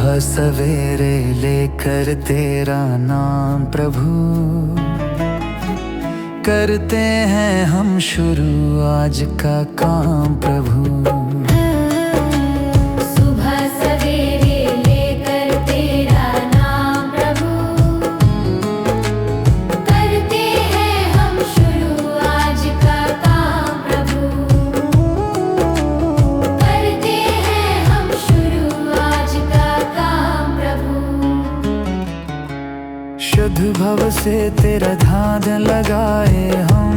सुबह सवेरे लेकर तेरा नाम प्रभु, करते हैं हम शुरू आज का काम प्रभु। सुबह सवेरे लेकर तेरा नाम प्रभु, करते हैं हम शुरू आज का काम प्रभु, करते हैं हम शुरू आज का काम प्रभु। शुद्ध भव से तेरा ध्यान लगाए हम,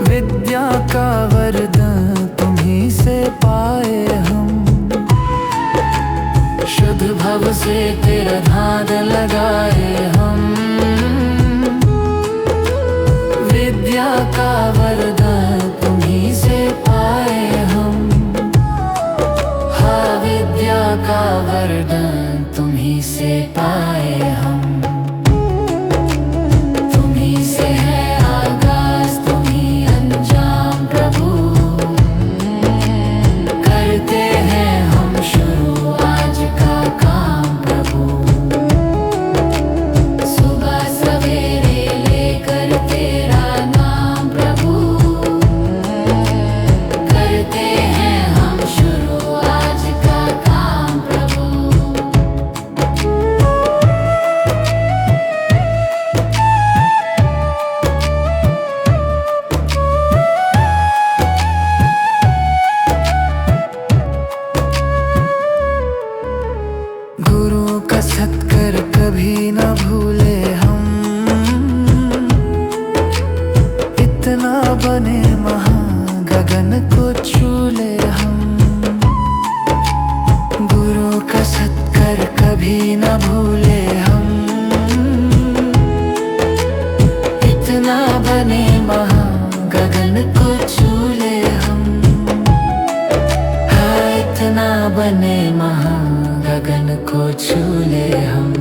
विद्या का वरदान तुम्हीं से पाए हम। शुद्ध भव से तेरा ध्यान लगाए हम, विद्या का वरदान तुम्हीं से पाए हम। हाँ, विद्या का वरदान तुम्हीं से पाए हम। तुम्हीं से है आगाज, तुम्हीं अंजाम प्रभु, करते हैं हम शुरू आज का काम प्रभु। सुबह सवेरे लेकर तेरा नाम प्रभु, करते हैं हम शुरू आज का काम प्रभु। गुरु का सत्कर कभी न भूले हम, इतना बने महान गगन को छू ले हम। गुरु का सत्कर कभी न भूले हम, इतना बने महान गगन को छू ले हम। हाँ, इतना बने महान गगन को छू ले हम।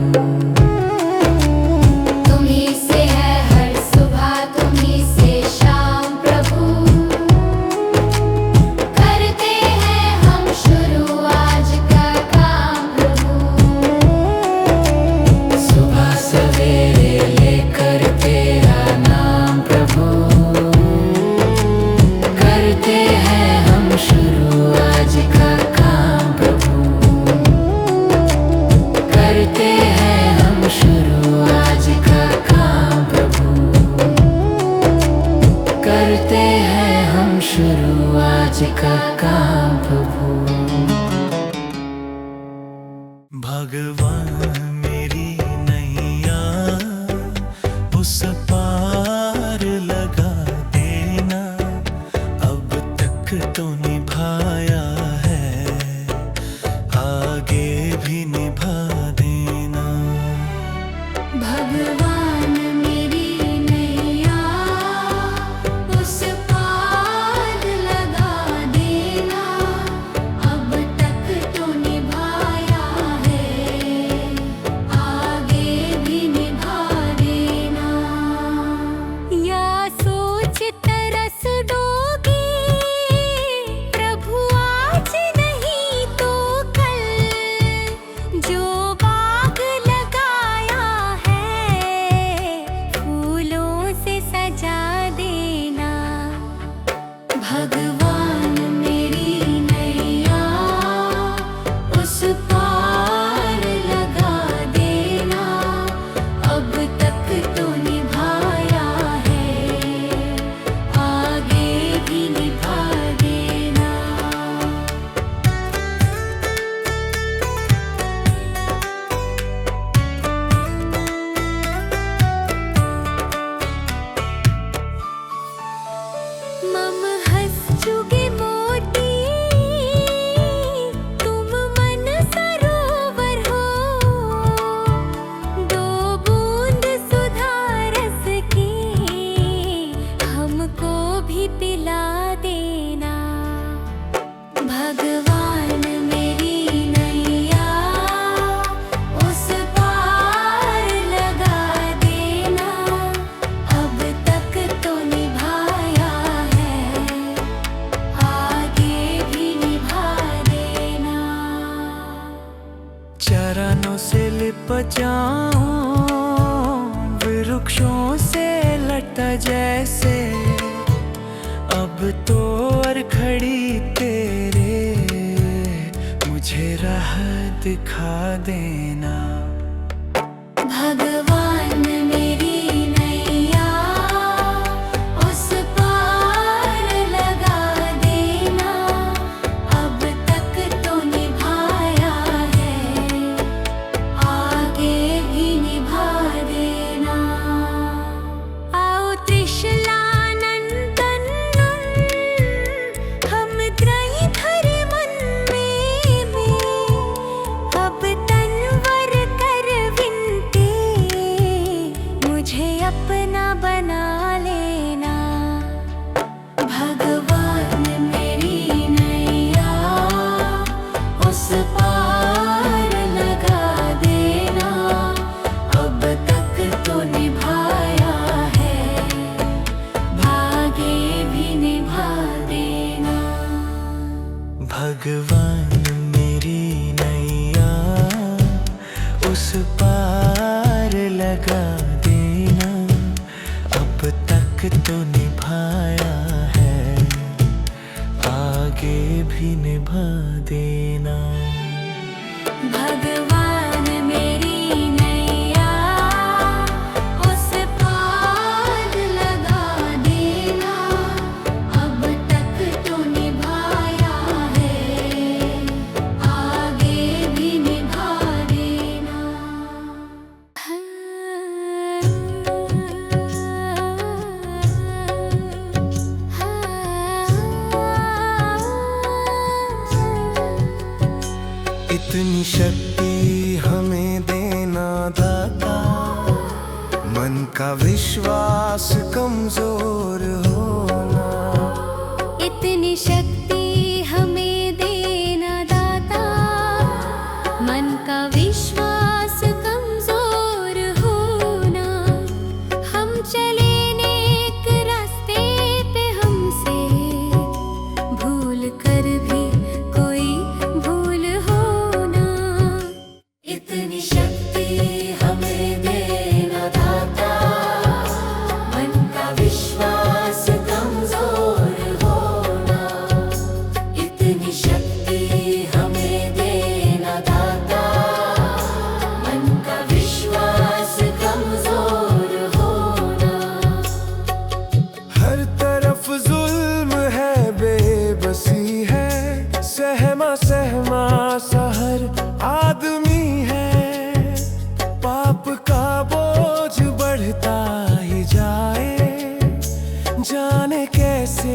तुम्हीं से है हर सुबह, तुम्हीं से शाम प्रभु, करते हैं हम शुरू आज का काम प्रभु। सुबह सवेरे लेकर तेरा नाम प्रभु, करते हैं हम शुरू आज का काम प्रभु, करते हैं हम बचाऊं, वृक्षों से लटा जैसे अब तो और खड़ी तेरे, मुझे राह दिखा देना। भगवान मेरी नैया उस पार लगा देना, अब तक तो निभाया है, आगे भी निभा देना। आओ त्रिशला अपना बना लेना। भगवान मेरी नैया उस पार लगा देना, अब तक तो निभाया है, भागे भी निभा देना। भगवान मेरी नैया उस पार लगा देना, अब तक तो निभाया है, आगे भी निभा देना। भगवान मेरी नैया उस पार लगा देना, अब तक तो निभाया है, आगे भी निभा देना। इतनी शक्ति हमें देना दाता, मन का विश्वास कमजोर होना। इतनी शक्ति हमें देना दाता, मन का विश्वास कमजोर होना। हम चले नेक रास्ते पे, हमसे भूल कर भी कोई भूल होना। इतनी शक्ति हमें देना दाता, मन का विश्वास कमजोर होना। इतनी शक्ति हमें देना दाता, मन का विश्वास कमजोर होना। हर तरफ जुल्म है, बेबसी है, सहमा सहमा सा हर आदमी है। पाप का बोझ बढ़ता ही जाए, जाने कैसे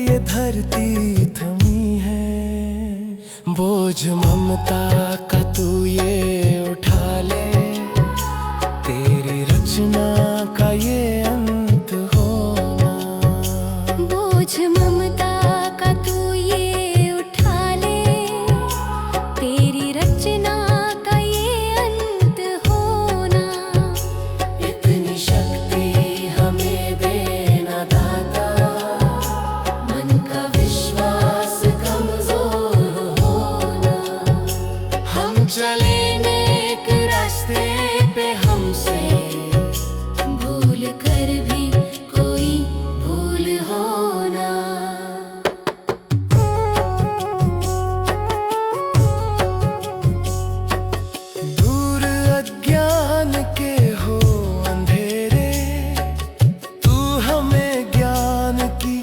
ये धरती थमी है। बोझ ममता का तू ये उठा ले, तेरी रचना का ये अंत होना। बोझ ममता का तू ये उठा ले, तेरी रचना का ये अंत होना। इतनी शक्ति हमें देना दाता, मन का विश्वास कमजोर होना। हम चले नेक रास्ते पे, हमसे भूल कर भी कोई भूल होना। दूर अज्ञान के हो अंधेरे, तू हमें ज्ञान की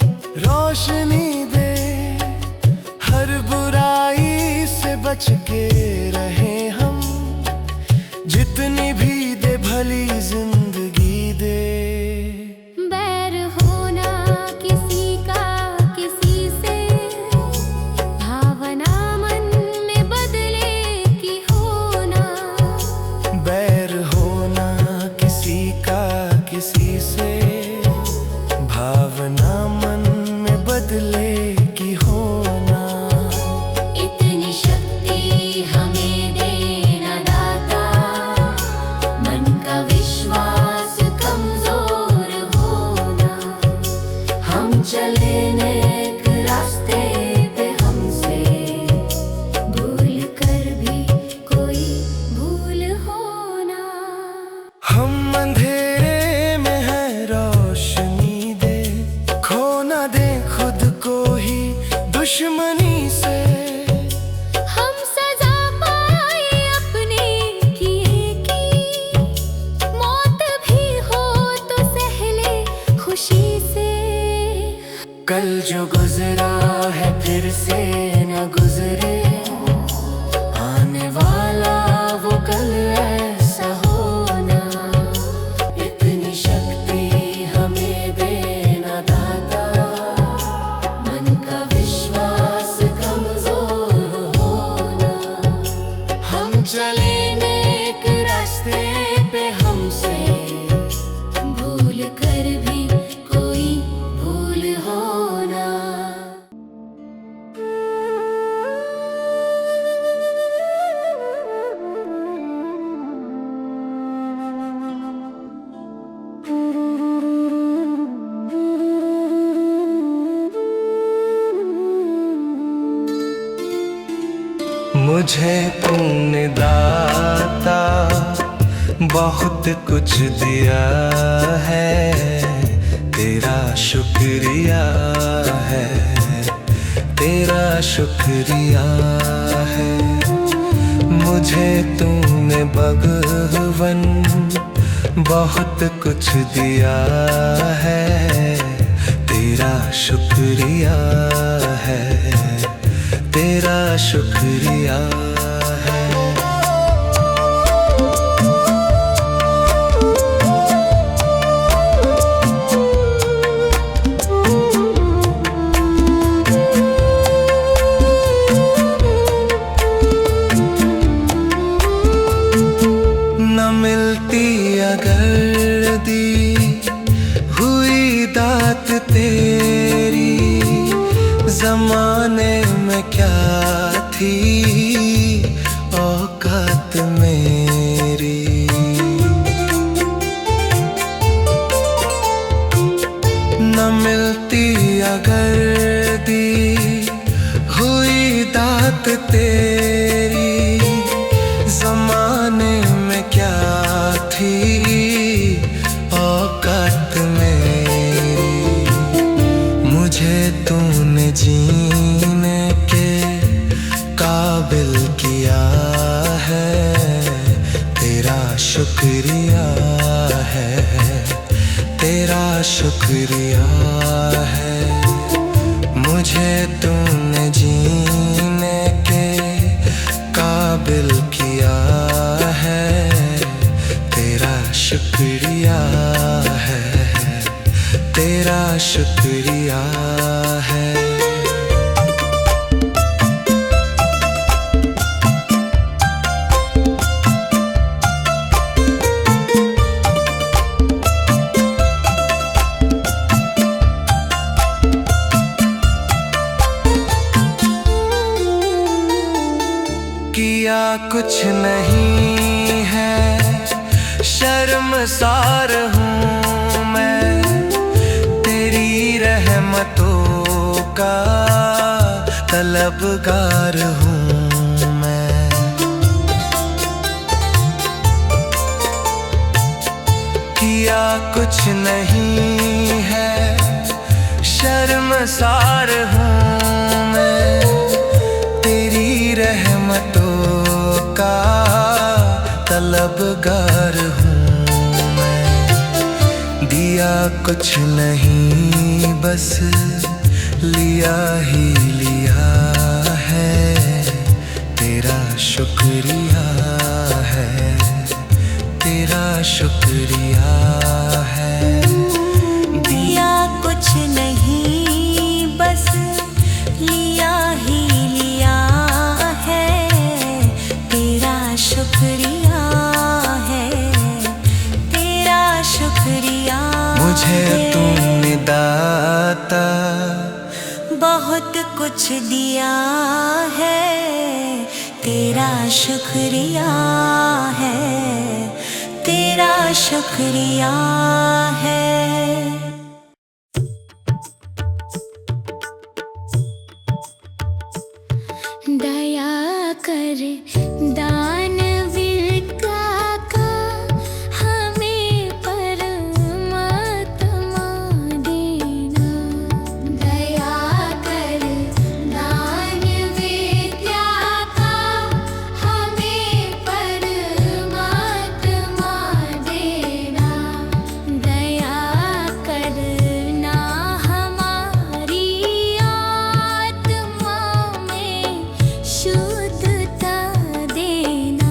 रोशनी दे। हर बुराई से बच के रहे हम, जितनी भी दे भली जिंदगी दे। बैर होना किसी का किसी से, भावना मन में बदले की होना। बैर होना किसी का किसी से, भावना मन में बदले की होना। इतनी शक्ति हमें देना दाता, मन का विश्वास मुझे तूने दाता बहुत कुछ दिया है, तेरा शुक्रिया है, तेरा शुक्रिया है। मुझे तूने भगवन बहुत कुछ दिया है, तेरा शुक्रिया है, तेरा शुक्रिया है। न मिलती अगर दी हुई दात तेरी, जमाने में क्या थी औकात मेरी। न मिलती अगर दी हुई दात तेरी, जमाने में क्या थी औकात मेरी। मुझे तूने जीने के काबिल किया है, तेरा शुक्रिया है, तेरा शुक्रिया है। मुझे तूने जीने के काबिल किया है, तेरा शुक्रिया है, तेरा शुक्रिया है। किया कुछ नहीं है, शर्मसार हूँ मैं, तेरी रहमतों का तलबगार हूँ मैं। किया कुछ नहीं है, शर्मसार हूँ मैं, तेरी रहमतों का तलबगार हूँ मैं। दिया कुछ नहीं बस लिया ही लिया है, तेरा शुक्रिया है, तेरा शुक्रिया है। दिया कुछ नहीं बस लिया ही लिया है, तेरा शुक्रिया है, तेरा शुक्रिया। मुझे तूने दाता बहुत कुछ दिया है, तेरा शुक्रिया है, तेरा शुक्रिया है। दया कर दानवीर का हमें परमात्मा देना। दया कर दानवीर का हमें परमात्मा देना। दया करना हमारी आत्मा में शुद्धता देना।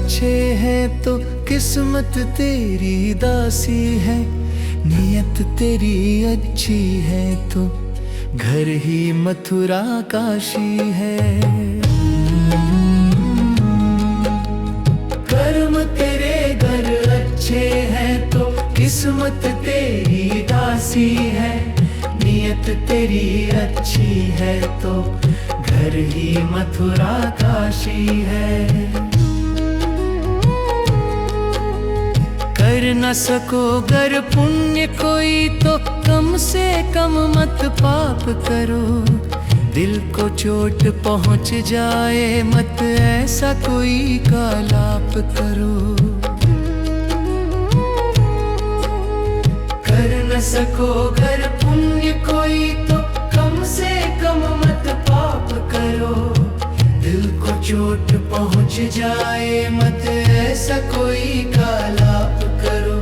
अच्छे हैं तो किस्मत तेरी दासी है, नियत तेरी अच्छी है तो घर ही मथुरा काशी है। कर्म तेरे घर अच्छे हैं तो किस्मत तेरी दासी है, नियत तेरी अच्छी है तो घर ही मथुरा काशी है। कर न सको गर पुण्य कोई तो कम से कम मत पाप करो, दिल को चोट पहुंच जाए मत ऐसा कोई कालाप करो। कर न सको गर पुण्य कोई तो कम से कम मत पाप करो, दिल को चोट पहुंच जाए मत ऐसा कोई कालाप करो।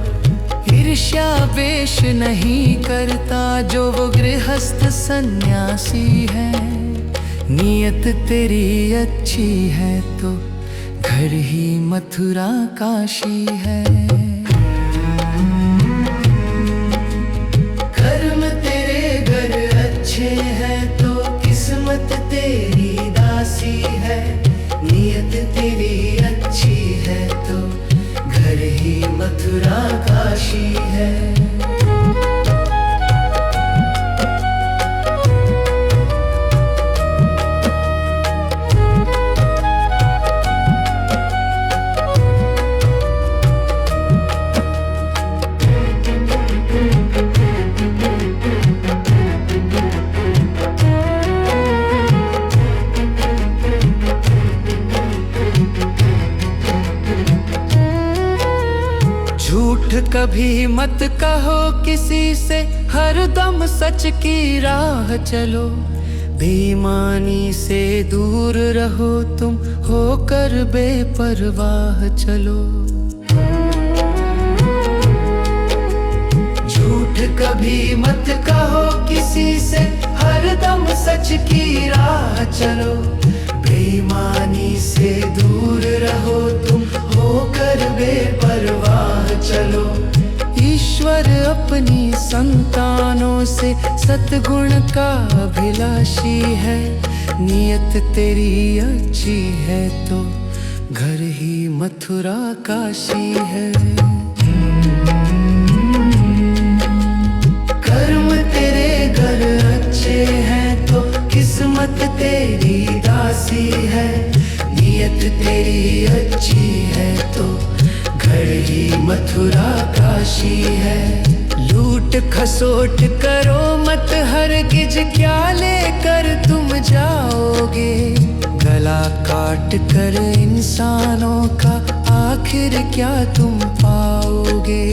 ईर्ष्या वेश नहीं करता जो वो गृहस्थ सन्यासी है, नियत तेरी अच्छी है तो घर ही मथुरा काशी है। कर्म तेरे घर अच्छे हैं तो किस्मत तेरी दासी है, नियत तेरी अच्छी है तो घर ही मथुरा काशी है। झूठ कभी मत कहो किसी से, हर दम सच की राह चलो। बेईमानी से दूर रहो तुम, होकर बेपरवाह चलो। झूठ कभी मत कहो किसी से, हर दम सच की राह चलो। बेईमानी से दूर रहो तुम, होकर बेपरवाह चलो। ईश्वर अपनी संतानों से सद्गुण का अभिलाषी है, नियत तेरी अच्छी है तो घर ही मथुरा काशी है। कर्म तेरे घर अच्छे हैं तो किस्मत तेरी दासी है, नियत तेरी अच्छी है तो घर ही मथुरा काशी है। लूट खसोट करो मत हरगिज, क्या लेकर तुम जाओगे। गला काट कर इंसानों का आखिर क्या तुम पाओगे।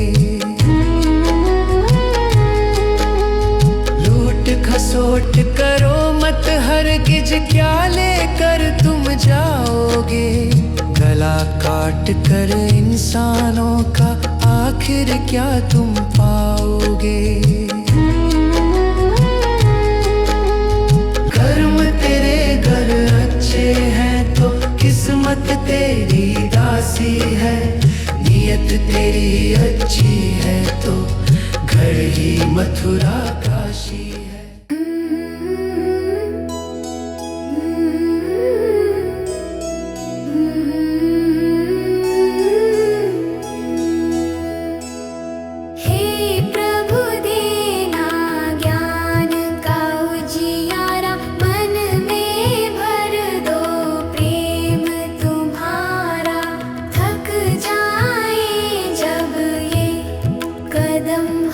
लूट खसोट करो मत हरगिज, क्या लेकर तुम जाओगे। गला काट कर इंसानों का आखिर क्या तुम पाओगे। कर्म तेरे घर अच्छे हैं तो किस्मत तेरी दासी है, नियत तेरी अच्छी है तो घर ही मथुरा काशी है।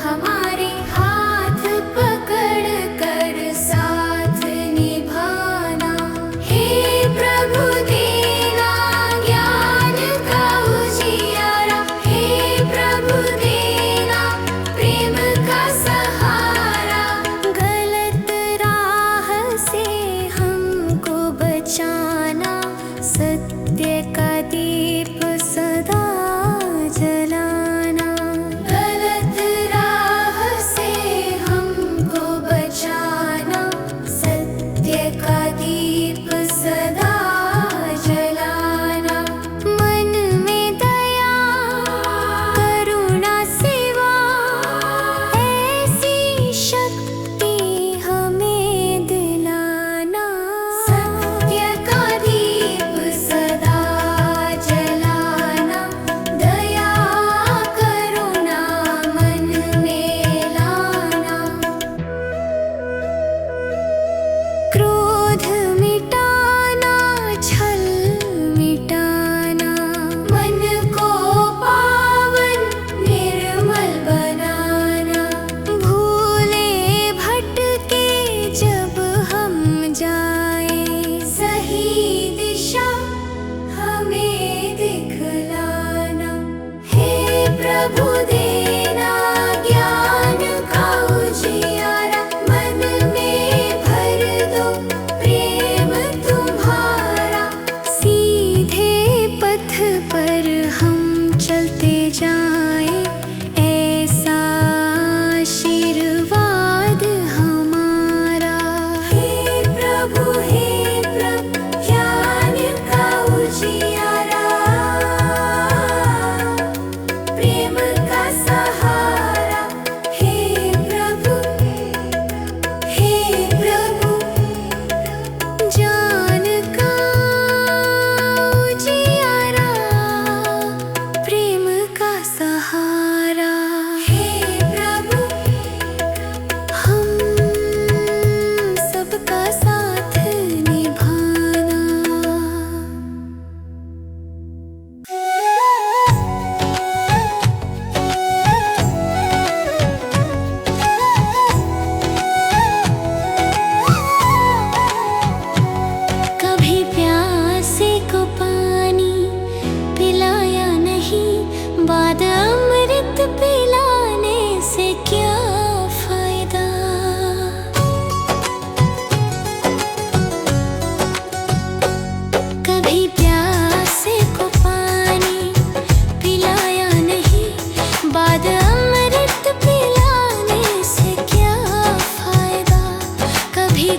हमारे हाथ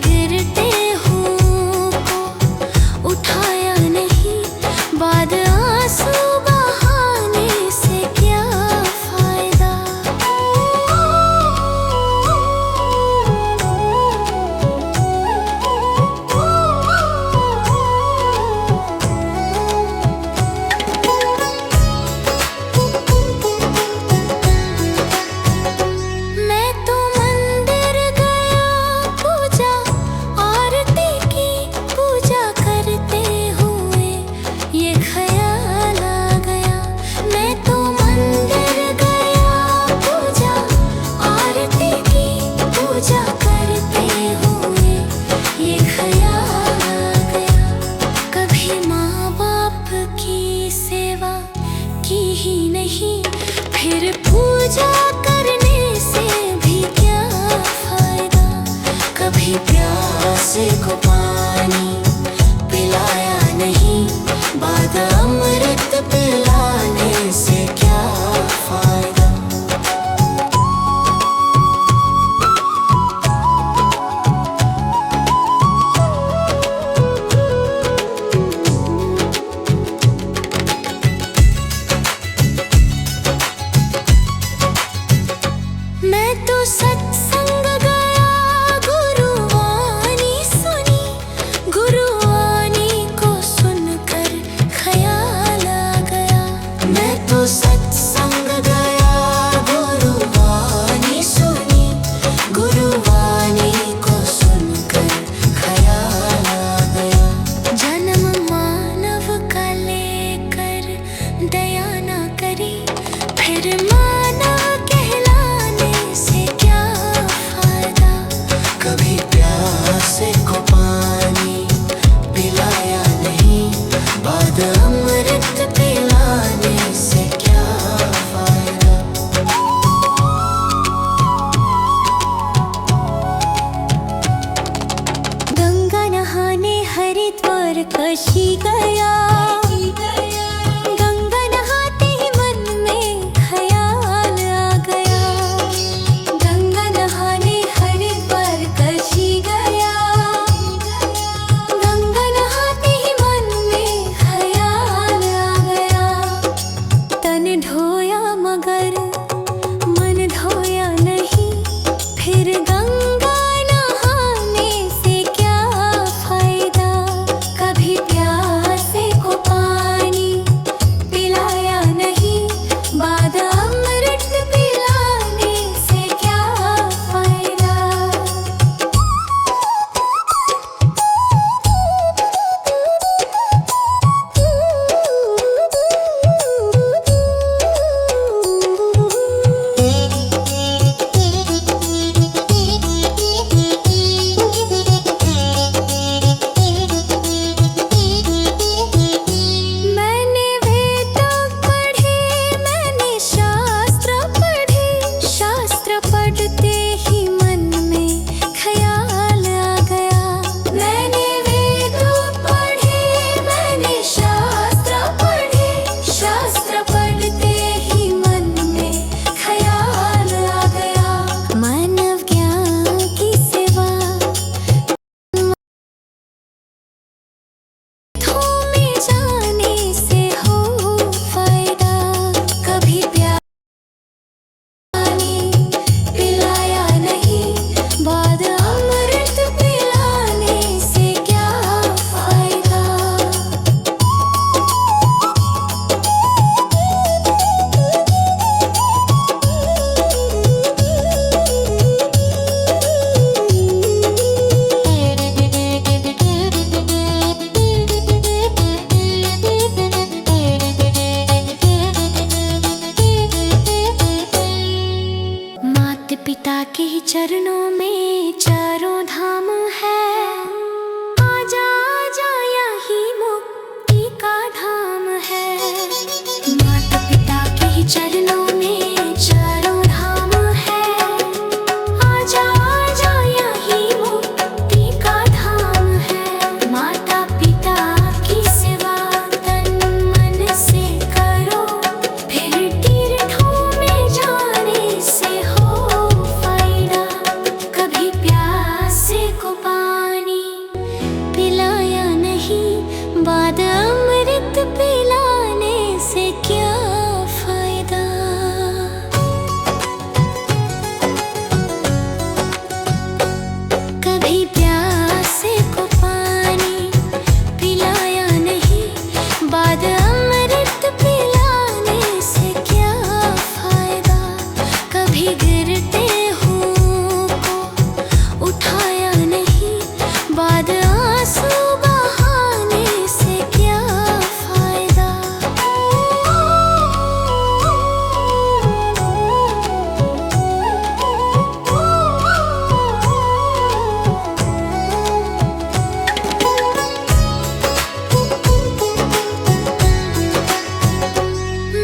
गिरते हुओं को उठाया नहीं, बाद आंसू बहाने से क्या फायदा। मैं तो मंदिर गया, पूजा आरती की, पूजा करते हुए ये ख्याल आ गया। मैं तो मंदिर गया, पूजा आरती की, पूजा करते हुए ये ख्याल आ गया। कभी माँ बाप की सेवा की ही नहीं, फिर पूजा करने से भी क्या फायदा। कभी प्यासे को पानी पिलाया नहीं, बाद अमृत पिलाने से क्या फायदा। मैं तो सत्संग गया, गुरुवाणी सुनी, गुरुवाणी को सुनकर ख्याल आ गया। मैं तो सत्संग गया, गुरुवाणी सुनी, गुरुवाणी को सुनकर ख्याल आ गया। जन्म मानव का लेकर दया ना करी, फिर मानव कहलाने से क्या फायदा। कभी प्यासे को पानी पिलाया नहीं, बाद अमृत पिलाने से क्या फायदा। गंगा नहाने हरिद्वार काशी गया, गंगा नहाते ही मन में ख्याल आ गया। गंगा नहाने हरिद्वार काशी गया, गंगा नहाते ही मन में ख्याल आ गया। तन धोया मगर मन धोया नहीं, फिर गंगा नहाने से क्या फायदा। कभी प्यासे को बाद अमृत पिलाने से क्या फायदा। कभी प्यासे को पानी पिलाया नहीं, बाद अमृत पिलाने से क्या फायदा। कभी गिरते हुओं को उठाया नहीं, बाद आंसू बहाने से क्या फायदा।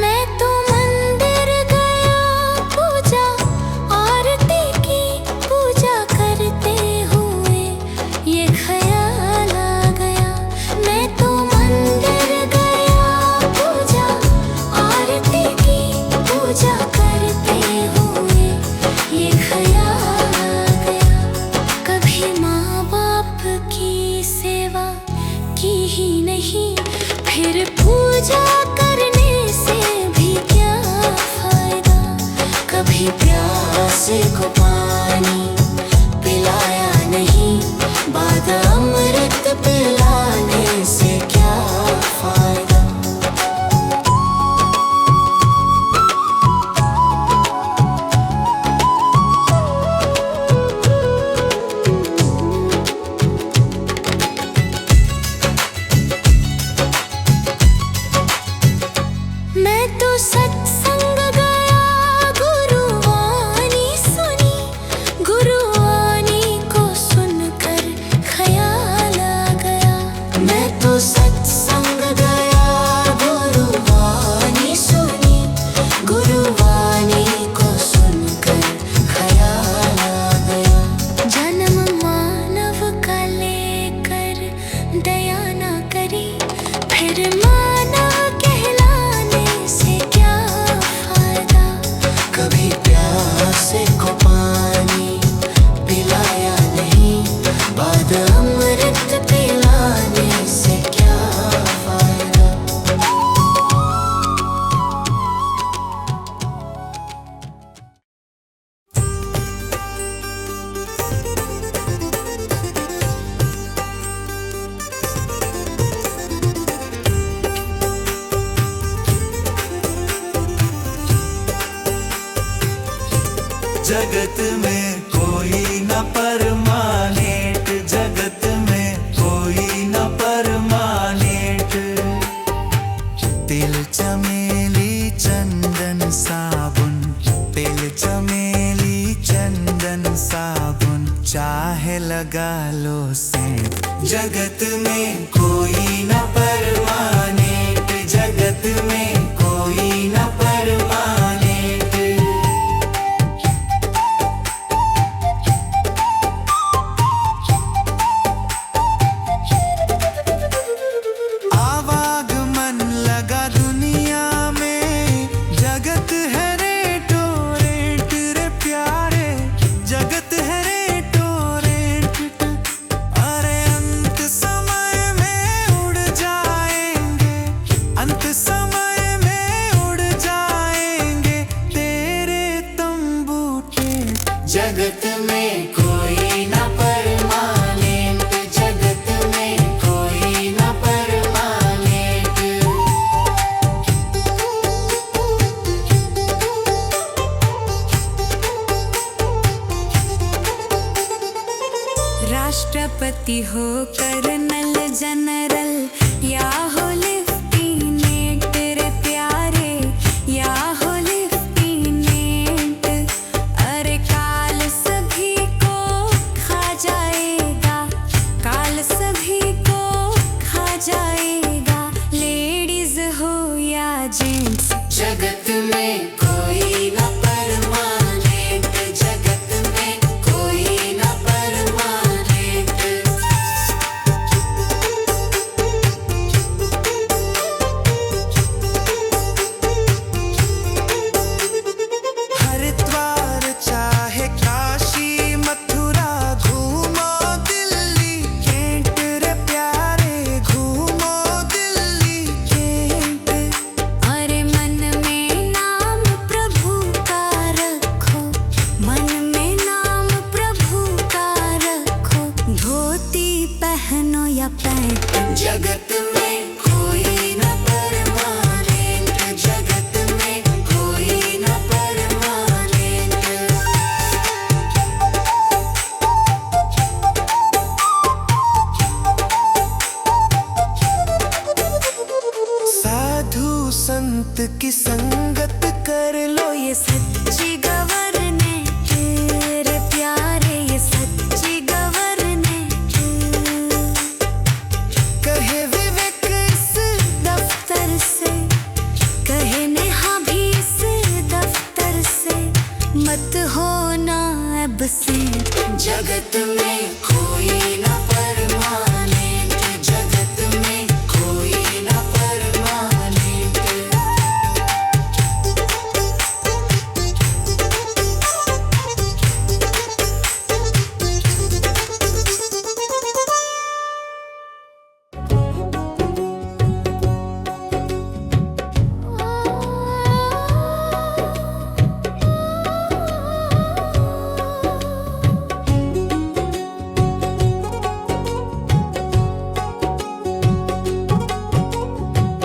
मैं तो मंदिर गया पूजा आरती की, पूजा करते हुए ये ख्याल आ गया। मैं तो मंदिर गया पूजा आरती की, पूजा करते हुए ये ख्याल आ गया। कभी माँ बाप की सेवा की ही नहीं, फिर पूजा करने से भी क्या फायदा। कभी प्यासे को पानी पिलाया नहीं, बाद अमृत पिलाने से क्या फायदा। मैं तो सत्संग गया, गुरुवाणी सुनी, गुरुवाणी को सुनकर ख्याल आ गया। मैं तो सत्संग गया, गुरुवाणी सुनी, गुरुवाणी को सुनकर ख्याल आ गया। जन्म मानव का लेकर दया ना करी, फिर मानव कहलाने से क्या फायदा। कभी प्यासे को पानी पिलाया नहीं, बाद अमृत पिलाने से क्या फायदा। जगत में कोई न परमानेंट, जगत में कोई न परमानेंट। तिल चमेली चंदन साबुन, तिल चमेली चंदन साबुन, चाहे लगा लो सेंट। जगत में कोई न परमानेंट, जगत में कोई न परमानेंट। आवागमन लगा दुनिया में, जगत है रेटो रेट रे प्यारे, जगत है रेटो रेट। अरे अंत समय में उड़ जाएंगे, अंत समय में उड़ जाएंगे तेरे तंबू टेंट। जगत में कोई न परमानेंट, जगत में कोई न परमानेंट। राष्ट्रपति हो, कर्नल जनरल, या हो लेफ्टिनेंट रे प्यारे, या हो लेफ्टिनेंट। अरे काल सभी को खा जाएगा, काल सभी को खा जाएगा, लेडीज हो या जेंट्स। जगत में कोई न परमानेंट, जगत में कोई न परमानेंट। पैंट। जगत में कोई न परमानेंट, जगत में कोई न परमानेंट। साधु संत की संगत कर लो, ये सच्ची गवर्नमेंट रे प्यारे, ये सच्ची गवर्नमेंट। कहे विवेक इस दफ्तर से, कहे नेहा भी इस दफ्तर से, मत होना एब्सेंट। जगत में कोई न परमानेंट, जगत में कोई न परमानेंट।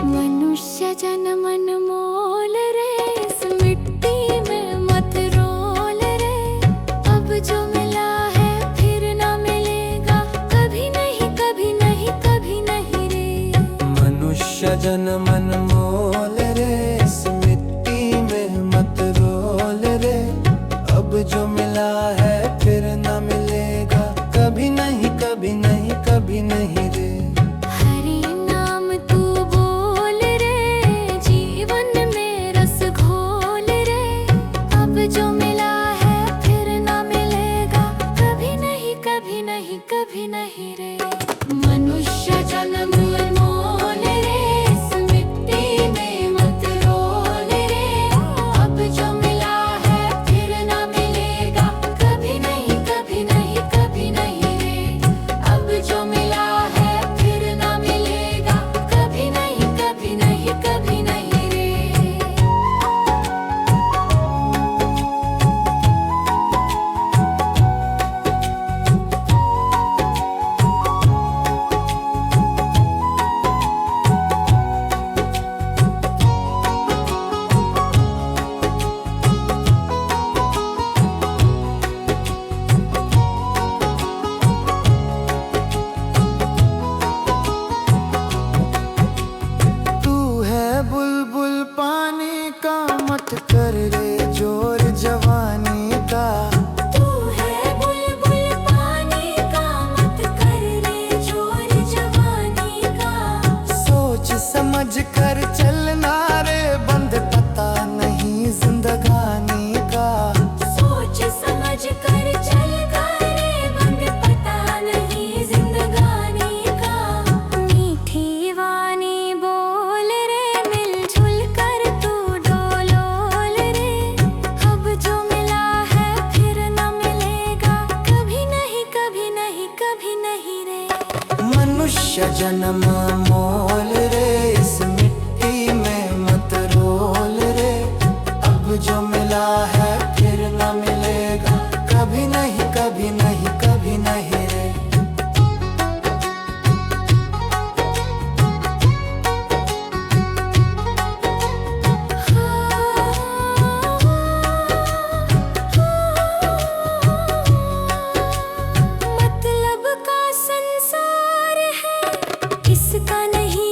मनुष्य जन्म अनमोल रे, इस मिट्टी में मत रोल रे। अब जो मिला है फिर ना मिलेगा, कभी नहीं कभी नहीं कभी नहीं रे। मनुष्य जन्म अनमोल रे, इस मिट्टी में मत रोल रे। अब जो मिला है फिर न मिलेगा, कभी नहीं कभी नहीं कभी नहीं रे। हरि नाम तू बोल रे, जीवन में रस घोल रे। अब जो मिला है फिर ना मिलेगा, कभी नहीं कभी नहीं कभी नहीं रे। मनुष्य जन्म अनमोल रे, इस मिट्टी में मत रोल रे। अब जो मिला है फिर ना मिलेगा, कभी नहीं कभी नहीं कभी नहीं रे। अब जो मिला है फिर ना मिलेगा, कभी नहीं कभी नहीं कभी नहीं रे। तू है बुलबुल पानी का, मत कर रे जोर जवानी का। तू है बुलबुल पानी का, मत कर रे जोर जवानी का। सोच समझ कर चलना रे, बंद पता नहीं जिंदगानी का। सोच समझ कर चल करे, बंद पता नहीं जिंदगानी का। मीठी वाणी बोल रे, मिलजुल कर तू डोलोल रे। अब जो मिला है फिर ना मिलेगा, कभी नहीं कभी नहीं कभी नहीं रे। मनुष्य जन्म मोल रे, इस मिट्टी में मत रोल रे। अब जो मिला है फिर न मिलेगा, कभी नहीं कभी नहीं कभी नहीं रे। मतलब का संसार है, इसका नहीं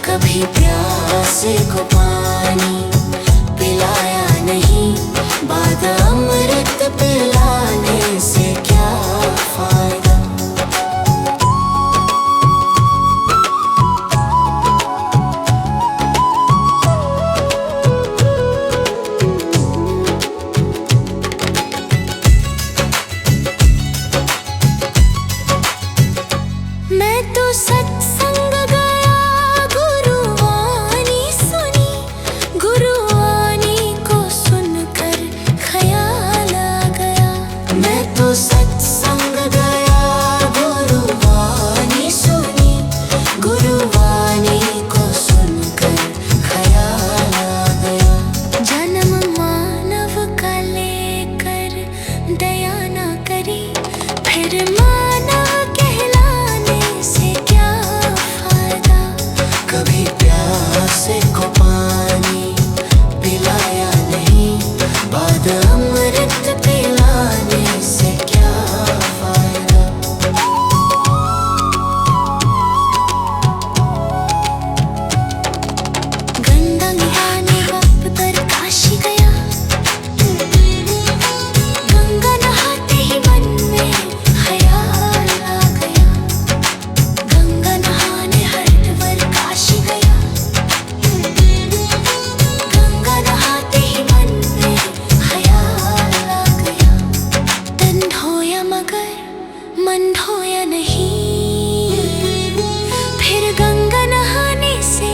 कभी प्यासे को पानी पिलाया नहीं, बाद अमृत पिलाने से क्या फायदा। मैं तो सत्संग गया, गुरुवाणी सुनी, गुरुवाणी को सुनकर ख्याल आ गया। मैं तो सत्संग गया, गुरुवाणी सुनी, गुरुवाणी को सुनकर ख्याल आ गया। जन्म मानव का लेकर दया ना करी, फिर मानव कहलाने से क्या फायदा। कभी प्यासे को पानी पिलाया नहीं, बाद अमृत पिलाने से क्या फायदा। गंगा नहाने वक्त पर काशी गया, गंगा नहाते ही मन में ख्याल आ गया। गंगा नहाने हरिद्वार काशी गया, गंगा नहाते ही मन में ख्याल आ गया। तन धोया मगर मन धोया नहीं, फिर गंगा नहाने से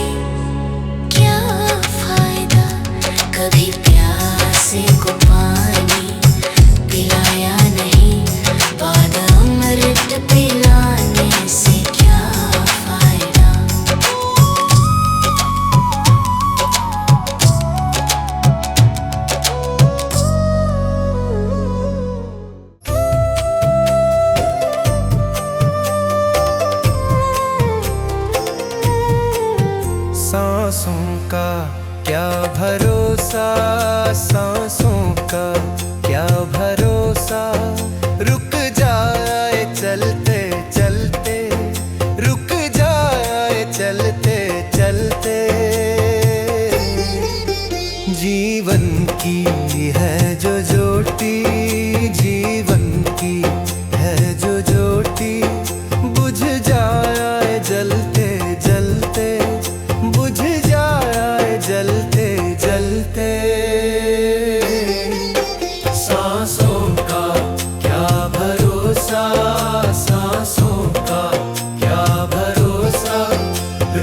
क्या फायदा। कभी प्यासे को पानी पिलाया नहीं, बाद अमृत पिलाने से क्या फायदा। सांसों का क्या भरोसा, सांसों का क्या भरोसा। रुक जाए चलते चलते, रुक जाए चलते चलते। जीवन की है जो ज्योति, जीवन की है जो ज्योति। बुझ जाए जलते जलते, बुझ जाए जलते जलते। सांसों का क्या भरोसा, सांसों का क्या भरोसा।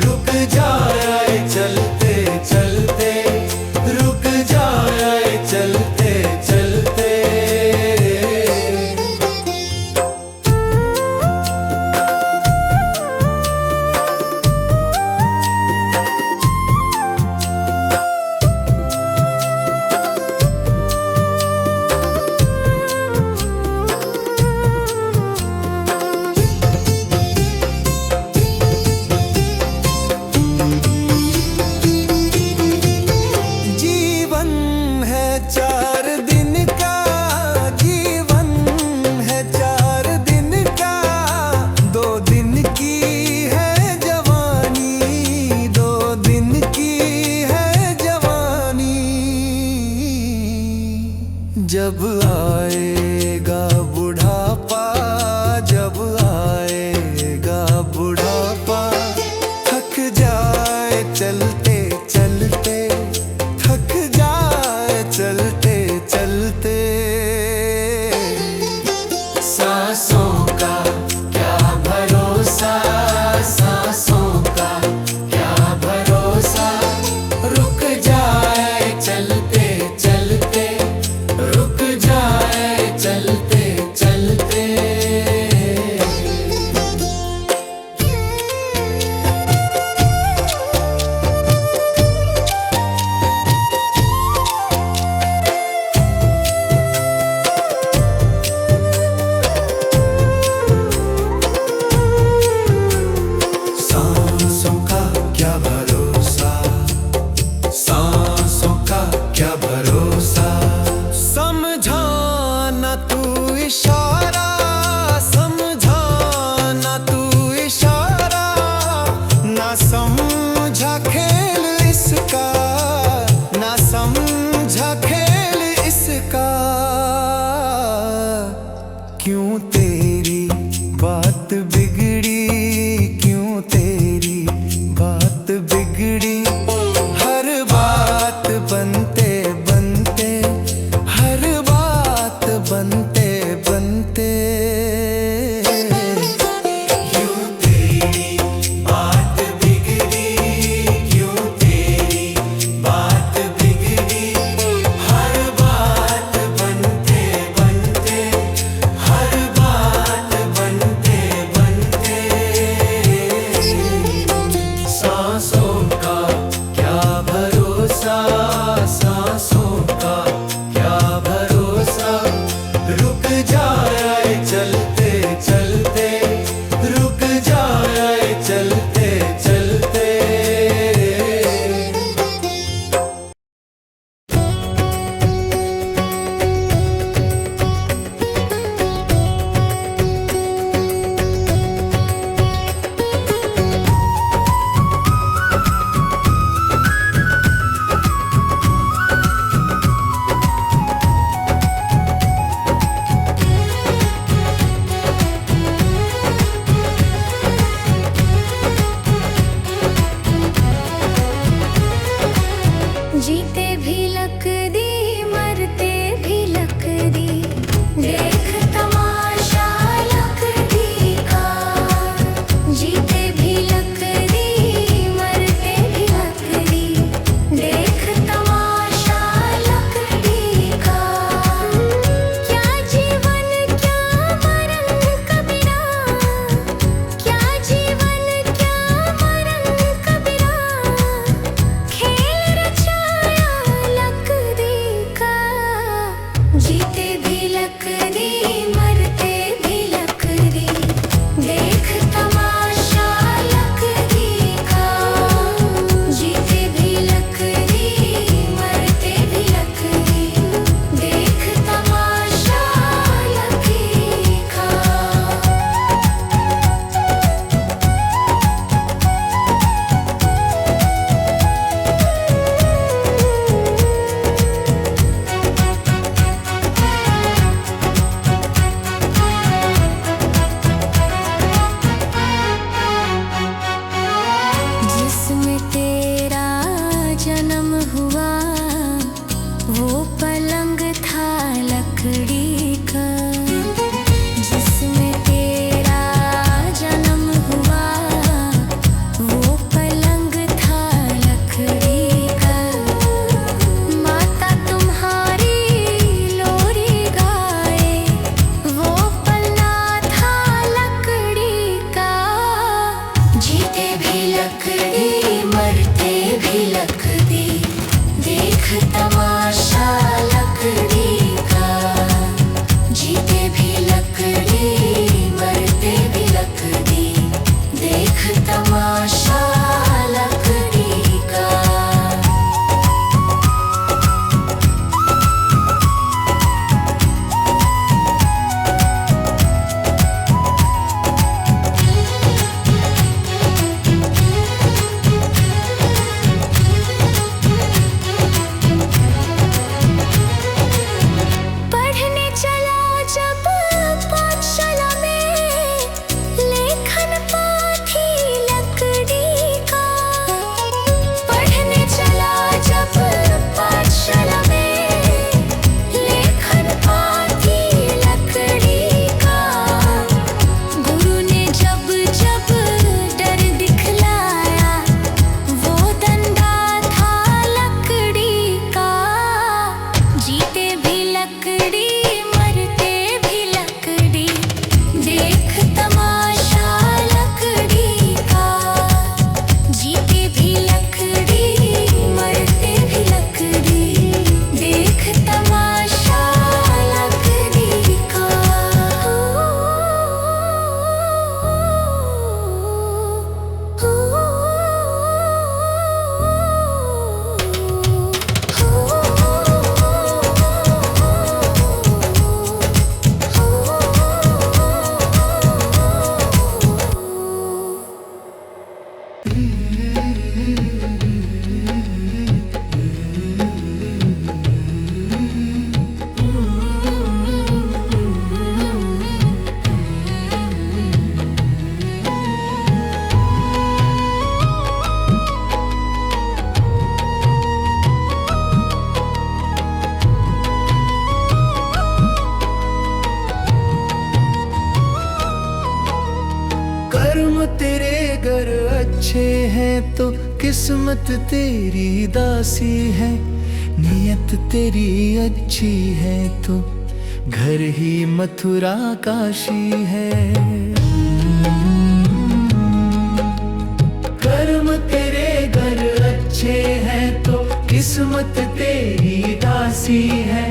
रुक जाए चलते चलते, रुक जाए चलते चलते। जीवन है 4 दिन का, जीवन है 4 दिन का। 2 दिन की है जवानी, 2 दिन की है जवानी। जब आएगा बुढ़ापा, जब आएगा बुढ़ापा। थक जाए चलते चलते, थक जाए चलते चलते। सांसों का क्या भरोसा, सांसों का क्या भरोसा। रुक जाए चलते चलते, रुक जाए चलते चलते। समझा खेल इसका, ना समझा खेल इसका। क्यों तेरी बात बिगड़ी, क्यों तेरी बात बिगड़ी। हर बात बनते बनते, हर बात बनते बनते। क्यों तेरी बात बिगड़ी, क्यों तेरी बात बिगड़ी। हर बात बनते बनते, हर बात बनते बनते। सांसों का क्या भरोसा, सांसों का क्या भरोसा। रुक जाए चलते चलते, रुक जाए चलते चलते। जीते भी लक दी, मरते भी लक दी। देख तमाशा लक दी का। जीते भी लक दी, मरते भी लक दी। देख तमाशा लक दी का। क्या जीवन क्या मरण कबीरा, क्या जीवन क्या मरण कबीरा। खेल रचाया लक दी का। जीते भी लक दी, मरते भी लक दी। देख तमाशा लक दी का। जीते भी लक दी, मरते भी लक दी। देख तमाशा लक दी का। जिसमें तेरा जन्म हुआ, वो पलंग था लकड़ी का। जिसमें तेरा जन्म हुआ, वो पलंग था लकड़ी का। माता तुम्हारी लोरी गाए, वो पलना था लकड़ी का। जीते भी लकड़ी, मरते भी लकड़ी। देख तमाशा लकड़ी का। अच्छे हैं तो किस्मत तेरी दासी है, नियत तेरी अच्छी है तो घर ही मथुरा काशी है। कर्म तेरे घर अच्छे हैं तो किस्मत तेरी दासी है,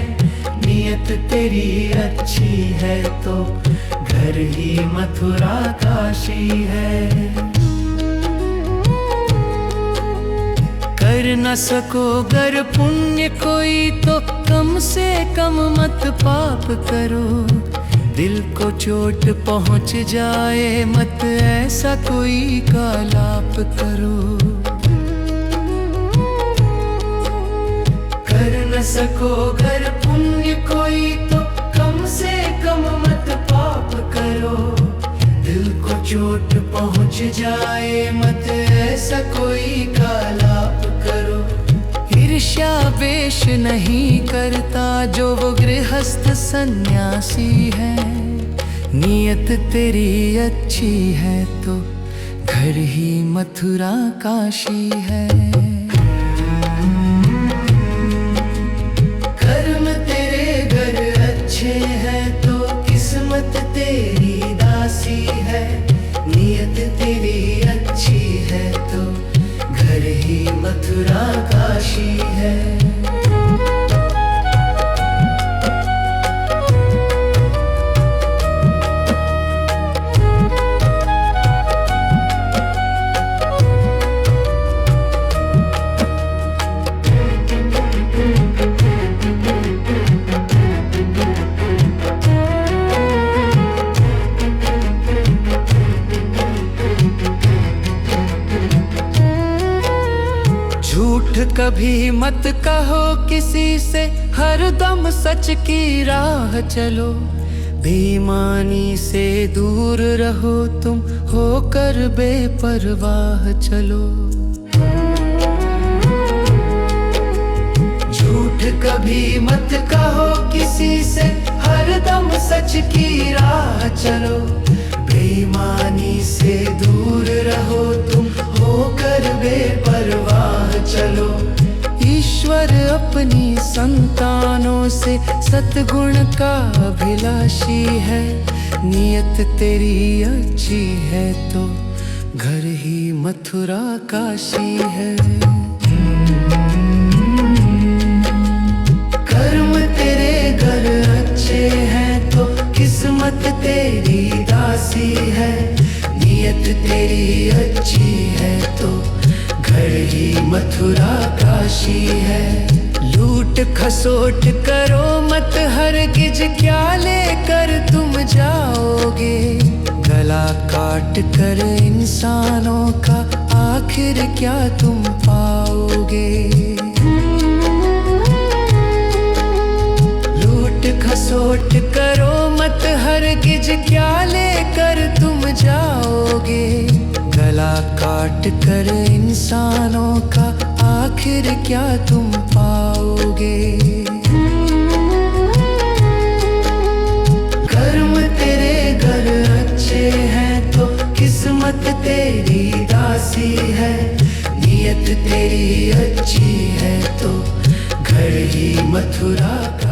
नियत तेरी अच्छी है तो घर ही मथुरा काशी है। कर न सको गर पुण्य कोई तो कम से कम मत पाप करो, दिल को चोट पहुंच जाए मत ऐसा कोई कालाप करो। कर न सको गर पुण्य कोई तो कम से कम मत पाप करो, दिल को चोट पहुंच जाए मत ऐसा कोई कालाप करो। ईर्ष्या वेश नहीं करता जो वो गृहस्थ सन्यासी है, नियत तेरी अच्छी है तो घर ही मथुरा काशी है। कर्म तेरे घर अच्छे हैं तो किस्मत तेरी दासी है, नियत तेरी अच्छी है तो घर ही मथुरा काशी है। झूठ कभी मत कहो किसी से, हर दम सच की राह चलो। बेईमानी से दूर रहो तुम, होकर बेपरवाह चलो। झूठ कभी मत कहो किसी से, हर दम सच की राह चलो। बेईमानी से दूर रहो तुम, होकर बेपरवाह चलो। ईश्वर अपनी संतानों से सद्गुण का अभिलाषी है, नियत तेरी अच्छी है तो घर ही मथुरा काशी है। कर्म तेरे घर अच्छे हैं तो किस्मत तेरी दासी है, नियत तेरी अच्छी है तो घर ही मथुरा काशी है। लूट खसोट करो मत हरगिज, क्या लेकर तुम जाओगे। गला काट कर इंसानों का आखिर क्या तुम पाओगे। लूट खसोट करो मत हरगिज, क्या लेकर तुम जाओगे। गला काट कर इंसानों का आखिर क्या तुम पाओगे। कर्म तेरे घर अच्छे हैं तो किस्मत तेरी दासी है, नियत तेरी अच्छी है तो घर ही मथुरा का